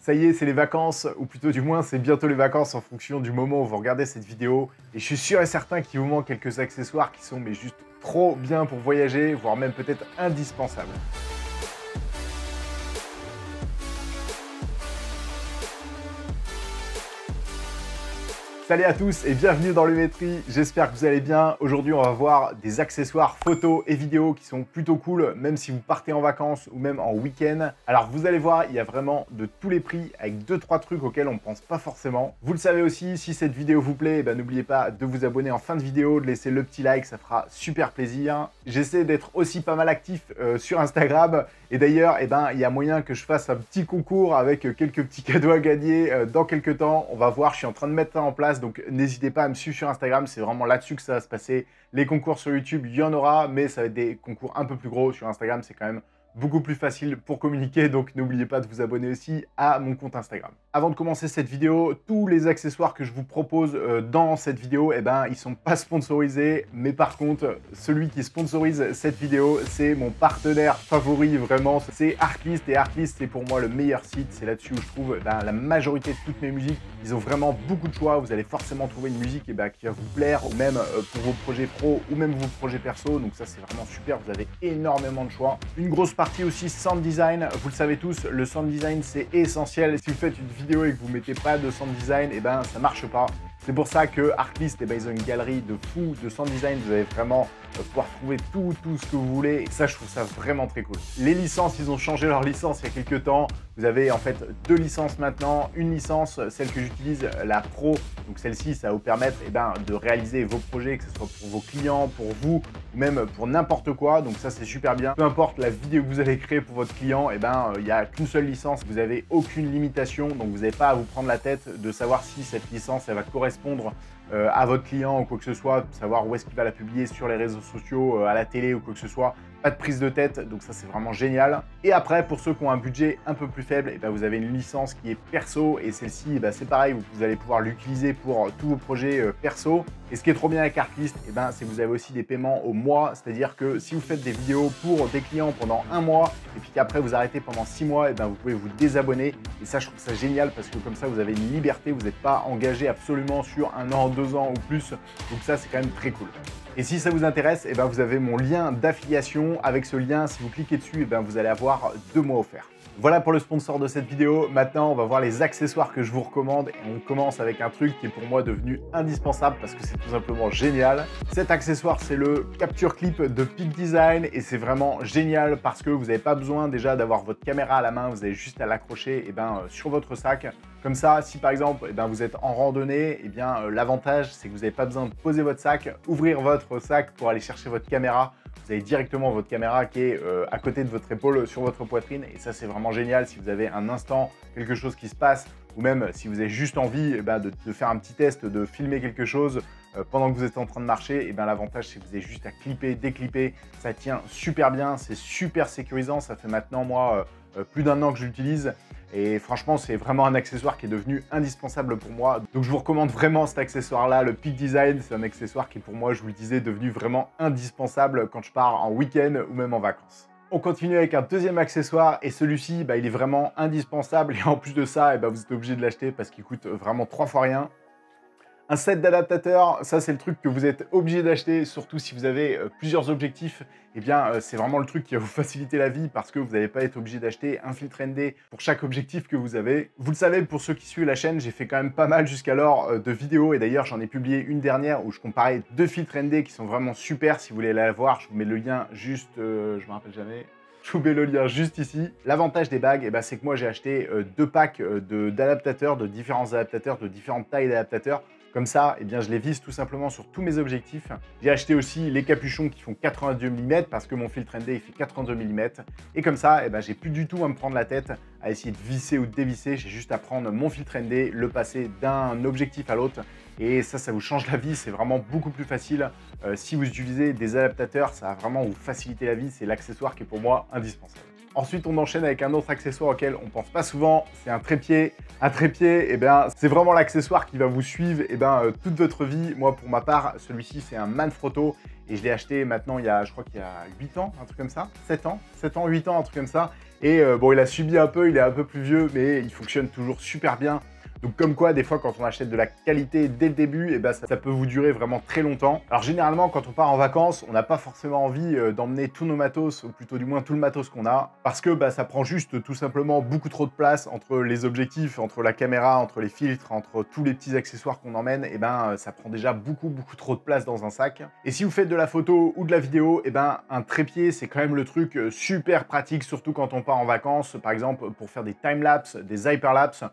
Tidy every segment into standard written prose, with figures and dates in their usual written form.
Ça y est, c'est les vacances, ou plutôt du moins c'est bientôt les vacances en fonction du moment où vous regardez cette vidéo. Et je suis sûr et certain qu'il vous manque quelques accessoires qui sont mais juste trop bien pour voyager, voire même peut-être indispensables. Salut à tous et bienvenue dans Lumétrie, j'espère que vous allez bien. Aujourd'hui on va voir des accessoires photos et vidéos qui sont plutôt cool, même si vous partez en vacances ou même en week-end. Alors vous allez voir, il y a vraiment de tous les prix avec 2-3 trucs auxquels on ne pense pas forcément. Vous le savez aussi, si cette vidéo vous plaît, n'oubliez pas de vous abonner en fin de vidéo, de laisser le petit like, ça fera super plaisir. J'essaie d'être aussi pas mal actif sur Instagram et d'ailleurs il y a moyen que je fasse un petit concours avec quelques petits cadeaux à gagner dans quelques temps. On va voir, je suis en train de mettre ça en place. Donc n'hésitez pas à me suivre sur Instagram, c'est vraiment là-dessus que ça va se passer. Les concours sur YouTube, il y en aura, mais ça va être des concours un peu plus gros. Sur Instagram, c'est quand même beaucoup plus facile pour communiquer, donc n'oubliez pas de vous abonner aussi à mon compte Instagram. Avant de commencer cette vidéo, tous les accessoires que je vous propose dans cette vidéo, ils sont pas sponsorisés, mais par contre, celui qui sponsorise cette vidéo, c'est mon partenaire favori, vraiment, c'est Artlist, et Artlist, c'est pour moi le meilleur site, c'est là-dessus où je trouve la majorité de toutes mes musiques. Ils ont vraiment beaucoup de choix, vous allez forcément trouver une musique qui va vous plaire, ou même pour vos projets pro, ou même vos projets perso, donc ça c'est vraiment super, vous avez énormément de choix. Une grosse partie aussi sound design, vous le savez tous, le sound design c'est essentiel. Si vous faites une vidéo et que vous mettez pas de sound design, ça marche pas. C'est pour ça que Artlist, ils ont une galerie de fous de sound design. Vous allez vraiment pouvoir trouver tout ce que vous voulez. Et ça, je trouve ça vraiment très cool. Les licences, ils ont changé leur licence il y a quelques temps. Vous avez en fait 2 licences maintenant. Une licence, celle que j'utilise, la Pro. Donc celle-ci, ça va vous permettre de réaliser vos projets, que ce soit pour vos clients, pour vous, ou même pour n'importe quoi. Donc ça, c'est super bien. Peu importe la vidéo que vous allez créer pour votre client, il n'y a qu'une seule licence. Vous n'avez aucune limitation. Donc vous n'avez pas à vous prendre la tête de savoir si cette licence, elle va correspondre à votre client ou quoi que ce soit, savoir où est-ce qu'il va la publier sur les réseaux sociaux, à la télé ou quoi que ce soit. Pas de prise de tête, donc ça c'est vraiment génial. Et après, pour ceux qui ont un budget un peu plus faible, vous avez une licence qui est perso, et celle-ci, c'est pareil, vous allez pouvoir l'utiliser pour tous vos projets perso. Et ce qui est trop bien avec Artlist, c'est que vous avez aussi des paiements au mois, c'est-à-dire que si vous faites des vidéos pour des clients pendant un mois, et puis qu'après vous arrêtez pendant 6 mois, vous pouvez vous désabonner. Et ça, je trouve ça génial, parce que comme ça, vous avez une liberté, vous n'êtes pas engagé absolument sur 1 an, 2 ans ou plus. Donc ça, c'est quand même très cool. Et si ça vous intéresse, vous avez mon lien d'affiliation. Avec ce lien, si vous cliquez dessus, vous allez avoir 2 mois offerts. Voilà pour le sponsor de cette vidéo. Maintenant, on va voir les accessoires que je vous recommande. Et on commence avec un truc qui est pour moi devenu indispensable parce que c'est tout simplement génial. Cet accessoire, c'est le Capture Clip de Peak Design. Et c'est vraiment génial parce que vous n'avez pas besoin déjà d'avoir votre caméra à la main. Vous avez juste à l'accrocher sur votre sac. Comme ça, si par exemple vous êtes en randonnée, l'avantage c'est que vous n'avez pas besoin de poser votre sac, ouvrir votre sac pour aller chercher votre caméra. Vous avez directement votre caméra qui est à côté de votre épaule sur votre poitrine, et ça c'est vraiment génial si vous avez un instant, quelque chose qui se passe, ou même si vous avez juste envie de faire un petit test, de filmer quelque chose pendant que vous êtes en train de marcher. L'avantage c'est que vous avez juste à clipper, déclipper, ça tient super bien, c'est super sécurisant. Ça fait maintenant moi plus d'1 an que je l'utilise. Et franchement, c'est vraiment un accessoire qui est devenu indispensable pour moi. Donc je vous recommande vraiment cet accessoire-là, le Peak Design. C'est un accessoire qui pour moi, je vous le disais, est devenu vraiment indispensable quand je pars en week-end ou même en vacances. On continue avec un deuxième accessoire, et celui-ci, il est vraiment indispensable. Et en plus de ça, vous êtes obligé de l'acheter parce qu'il coûte vraiment 3 fois rien. Un set d'adaptateurs, ça c'est le truc que vous êtes obligé d'acheter, surtout si vous avez plusieurs objectifs. C'est vraiment le truc qui va vous faciliter la vie parce que vous n'allez pas être obligé d'acheter un filtre ND pour chaque objectif que vous avez. Vous le savez, pour ceux qui suivent la chaîne, j'ai fait quand même pas mal jusqu'alors de vidéos, et d'ailleurs j'en ai publié une dernière où je comparais 2 filtres ND qui sont vraiment super. Si vous voulez la voir, je vous mets le lien juste, je me rappelle jamais. Je vous mets le lien juste ici. L'avantage des bagues, c'est que moi j'ai acheté 2 packs d'adaptateurs, de différents adaptateurs, de différentes tailles d'adaptateurs. Comme ça, je les visse tout simplement sur tous mes objectifs. J'ai acheté aussi les capuchons qui font 82 mm parce que mon filtre ND il fait 82 mm. Et comme ça, j'ai plus du tout à me prendre la tête à essayer de visser ou de dévisser. J'ai juste à prendre mon filtre ND, le passer d'un objectif à l'autre. Et ça vous change la vie, c'est vraiment beaucoup plus facile. Si vous utilisez des adaptateurs, ça va vraiment vous faciliter la vie. C'est l'accessoire qui est pour moi indispensable. Ensuite, on enchaîne avec un autre accessoire auquel on pense pas souvent, c'est un trépied. Un trépied, eh ben, c'est vraiment l'accessoire qui va vous suivre toute votre vie. Moi, pour ma part, celui-ci, c'est un Manfrotto et je l'ai acheté maintenant, je crois qu'il y a 8 ans, un truc comme ça, 7 ans, 8 ans, un truc comme ça. Et bon, il a subi un peu, il est un peu plus vieux, mais il fonctionne toujours super bien. Donc comme quoi, des fois, quand on achète de la qualité dès le début, eh ben, ça peut vous durer vraiment très longtemps. Alors généralement, quand on part en vacances, on n'a pas forcément envie d'emmener tous nos matos, ou plutôt du moins tout le matos qu'on a, parce que ça prend juste tout simplement beaucoup trop de place entre les objectifs, entre la caméra, entre les filtres, entre tous les petits accessoires qu'on emmène, et ça prend déjà beaucoup trop de place dans un sac. Et si vous faites de la photo ou de la vidéo, un trépied, c'est quand même le truc super pratique, surtout quand on part en vacances, par exemple pour faire des timelapses, des hyperlapses.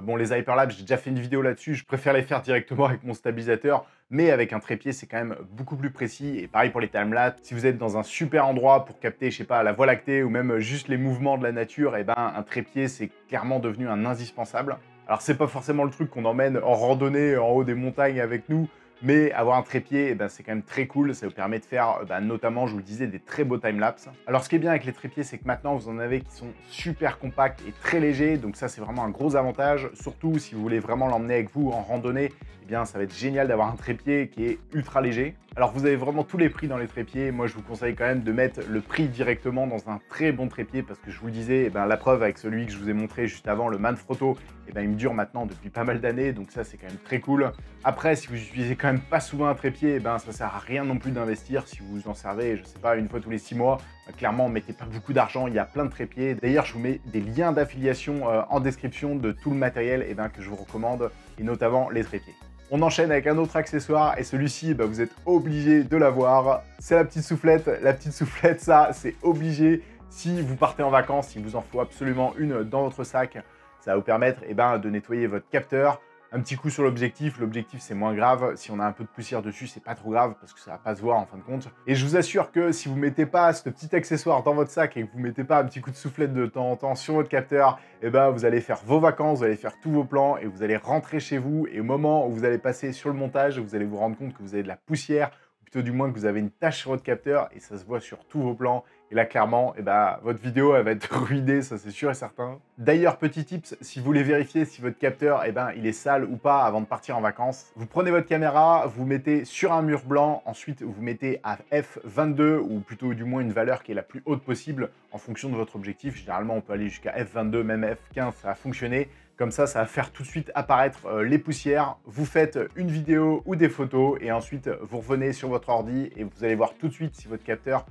Bon, les hyperlapses, j'ai déjà fait une vidéo là-dessus, je préfère les faire directement avec mon stabilisateur, mais avec un trépied, c'est quand même beaucoup plus précis. Et pareil pour les timelapses, si vous êtes dans un super endroit pour capter, je sais pas, la Voie lactée ou même juste les mouvements de la nature, un trépied, c'est clairement devenu un indispensable. Alors, c'est pas forcément le truc qu'on emmène en randonnée en haut des montagnes avec nous, mais avoir un trépied, c'est quand même très cool. Ça vous permet de faire, notamment, je vous le disais, des très beaux timelapses. Alors, ce qui est bien avec les trépieds, c'est que maintenant, vous en avez qui sont super compacts et très légers. Donc ça, c'est vraiment un gros avantage. Surtout si vous voulez vraiment l'emmener avec vous en randonnée, ça va être génial d'avoir un trépied qui est ultra léger. Alors, vous avez vraiment tous les prix dans les trépieds. Moi, je vous conseille quand même de mettre le prix directement dans un très bon trépied parce que je vous le disais, la preuve avec celui que je vous ai montré juste avant, le Manfrotto, il me dure maintenant depuis pas mal d'années. Donc ça, c'est quand même très cool. Après, si vous utilisez quand même pas souvent un trépied, ça sert à rien non plus d'investir. Si vous en servez, je sais pas, une fois tous les 6 mois, clairement, mettez pas beaucoup d'argent. Il y a plein de trépieds. D'ailleurs, je vous mets des liens d'affiliation en description de tout le matériel que je vous recommande et notamment les trépieds. On enchaîne avec un autre accessoire et celui-ci, vous êtes obligé de l'avoir. C'est la petite soufflette. La petite soufflette, ça, c'est obligé. Si vous partez en vacances, il vous en faut absolument une dans votre sac. Ça va vous permettre de nettoyer votre capteur. Un petit coup sur l'objectif. L'objectif, c'est moins grave. Si on a un peu de poussière dessus, c'est pas trop grave parce que ça va pas se voir en fin de compte. Et je vous assure que si vous mettez pas ce petit accessoire dans votre sac et que vous mettez pas un petit coup de soufflette de temps en temps sur votre capteur, vous allez faire vos vacances, vous allez faire tous vos plans et vous allez rentrer chez vous. Et au moment où vous allez passer sur le montage, vous allez vous rendre compte que vous avez de la poussière, ou plutôt du moins que vous avez une tache sur votre capteur et ça se voit sur tous vos plans. Et là, clairement, votre vidéo, elle va être ruinée, ça c'est sûr et certain. D'ailleurs, petit tips, si vous voulez vérifier si votre capteur, il est sale ou pas avant de partir en vacances, vous prenez votre caméra, vous mettez sur un mur blanc, ensuite vous mettez à f22, ou plutôt du moins une valeur qui est la plus haute possible en fonction de votre objectif. Généralement, on peut aller jusqu'à f22, même f15, ça va fonctionner. Comme ça va faire tout de suite apparaître les poussières. Vous faites une vidéo ou des photos et ensuite vous revenez sur votre ordi et vous allez voir tout de suite si votre capteur,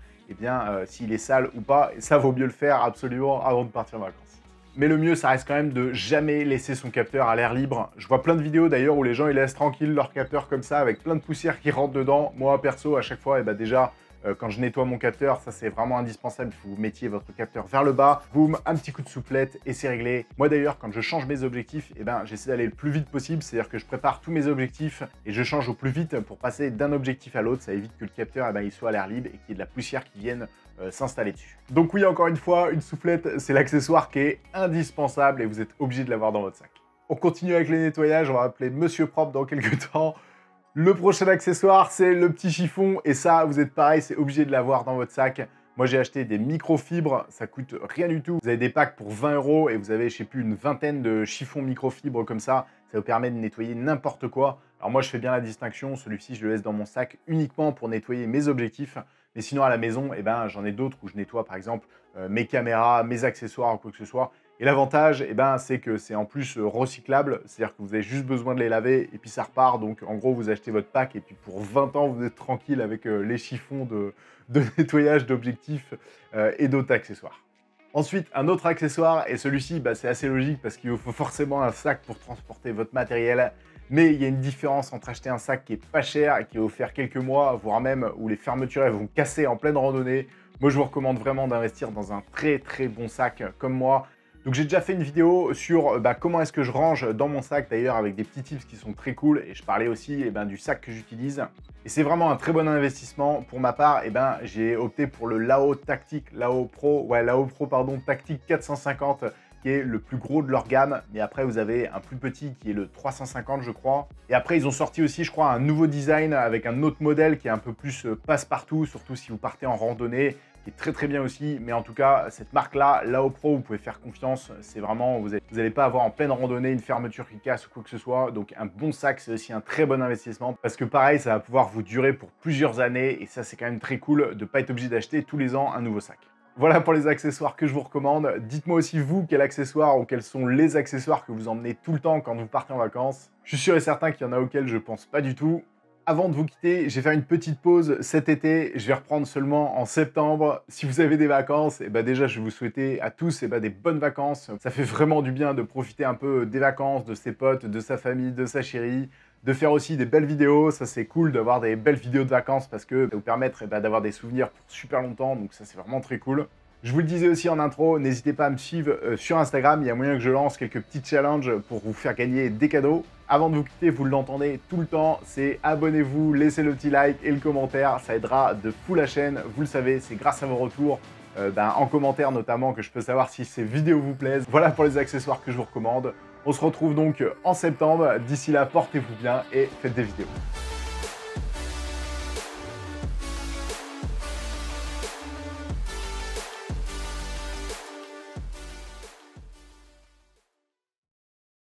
s'il est sale ou pas. Et ça vaut mieux le faire absolument avant de partir en vacances. Mais le mieux, ça reste quand même de jamais laisser son capteur à l'air libre. Je vois plein de vidéos d'ailleurs où les gens ils laissent tranquille leur capteur comme ça avec plein de poussière qui rentre dedans. Moi perso, à chaque fois, déjà, quand je nettoie mon capteur, ça c'est vraiment indispensable, il faut que vous mettiez votre capteur vers le bas, boum, un petit coup de soufflette et c'est réglé. Moi d'ailleurs, quand je change mes objectifs, j'essaie d'aller le plus vite possible, c'est-à-dire que je prépare tous mes objectifs et je change au plus vite pour passer d'un objectif à l'autre, ça évite que le capteur il soit à l'air libre et qu'il y ait de la poussière qui vienne s'installer dessus. Donc oui, encore une fois, une soufflette, c'est l'accessoire qui est indispensable et vous êtes obligé de l'avoir dans votre sac. On continue avec les nettoyages, on va appeler Monsieur Propre dans quelques temps. Le prochain accessoire, c'est le petit chiffon. Et ça, vous êtes pareil, c'est obligé de l'avoir dans votre sac. Moi, j'ai acheté des microfibres, ça coûte rien du tout. Vous avez des packs pour 20 € et vous avez, je sais plus, une vingtaine de chiffons microfibres comme ça. Ça vous permet de nettoyer n'importe quoi. Alors moi, je fais bien la distinction. Celui-ci, je le laisse dans mon sac uniquement pour nettoyer mes objectifs. Mais sinon, à la maison, j'en ai d'autres où je nettoie, par exemple, mes caméras, mes accessoires ou quoi que ce soit. Et l'avantage, c'est que c'est en plus recyclable, c'est-à-dire que vous avez juste besoin de les laver et puis ça repart. Donc en gros, vous achetez votre pack et puis pour 20 ans, vous êtes tranquille avec les chiffons de nettoyage d'objectifs et d'autres accessoires. Ensuite, un autre accessoire, et celui-ci, c'est assez logique parce qu'il vous faut forcément un sac pour transporter votre matériel. Mais il y a une différence entre acheter un sac qui est pas cher et qui va vous faire quelques mois, voire même où les fermetures elles vont casser en pleine randonnée. Moi, je vous recommande vraiment d'investir dans un très très bon sac comme moi. Donc j'ai déjà fait une vidéo sur comment est-ce que je range dans mon sac d'ailleurs avec des petits tips qui sont très cool et je parlais aussi du sac que j'utilise. Et c'est vraiment un très bon investissement. Pour ma part, j'ai opté pour le Lao Tactic, Lao Pro Tactic 450 qui est le plus gros de leur gamme. Mais après, vous avez un plus petit qui est le 350, je crois. Et après, ils ont sorti aussi, je crois, un nouveau design avec un autre modèle qui est un peu plus passe-partout, surtout si vous partez en randonnée. qui est très très bien aussi. Mais en tout cas, cette marque-là, Lao Pro, vous pouvez faire confiance. C'est vraiment, vous n'allez pas avoir en pleine randonnée une fermeture qui casse ou quoi que ce soit. Donc un bon sac, c'est aussi un très bon investissement parce que pareil, ça va pouvoir vous durer pour plusieurs années et ça, c'est quand même très cool de ne pas être obligé d'acheter tous les ans un nouveau sac. Voilà pour les accessoires que je vous recommande. Dites-moi aussi vous quel accessoire ou quels sont les accessoires que vous emmenez tout le temps quand vous partez en vacances. Je suis sûr et certain qu'il y en a auxquels je pense pas du tout. Avant de vous quitter, je vais faire une petite pause cet été. Je vais reprendre seulement en septembre. Si vous avez des vacances, déjà je vais vous souhaiter à tous des bonnes vacances. Ça fait vraiment du bien de profiter un peu des vacances, de ses potes, de sa famille, de sa chérie. De faire aussi des belles vidéos, ça c'est cool d'avoir des belles vidéos de vacances parce que ça va vous permettre d'avoir des souvenirs pour super longtemps, donc ça c'est vraiment très cool. Je vous le disais aussi en intro, n'hésitez pas à me suivre sur Instagram, il y a moyen que je lance quelques petits challenges pour vous faire gagner des cadeaux. Avant de vous quitter, vous l'entendez tout le temps, c'est abonnez-vous, laissez le petit like et le commentaire, ça aidera de fou la chaîne, vous le savez, c'est grâce à vos retours. En commentaire notamment que je peux savoir si ces vidéos vous plaisent. Voilà pour les accessoires que je vous recommande. On se retrouve donc en septembre. D'ici là, portez-vous bien et faites des vidéos.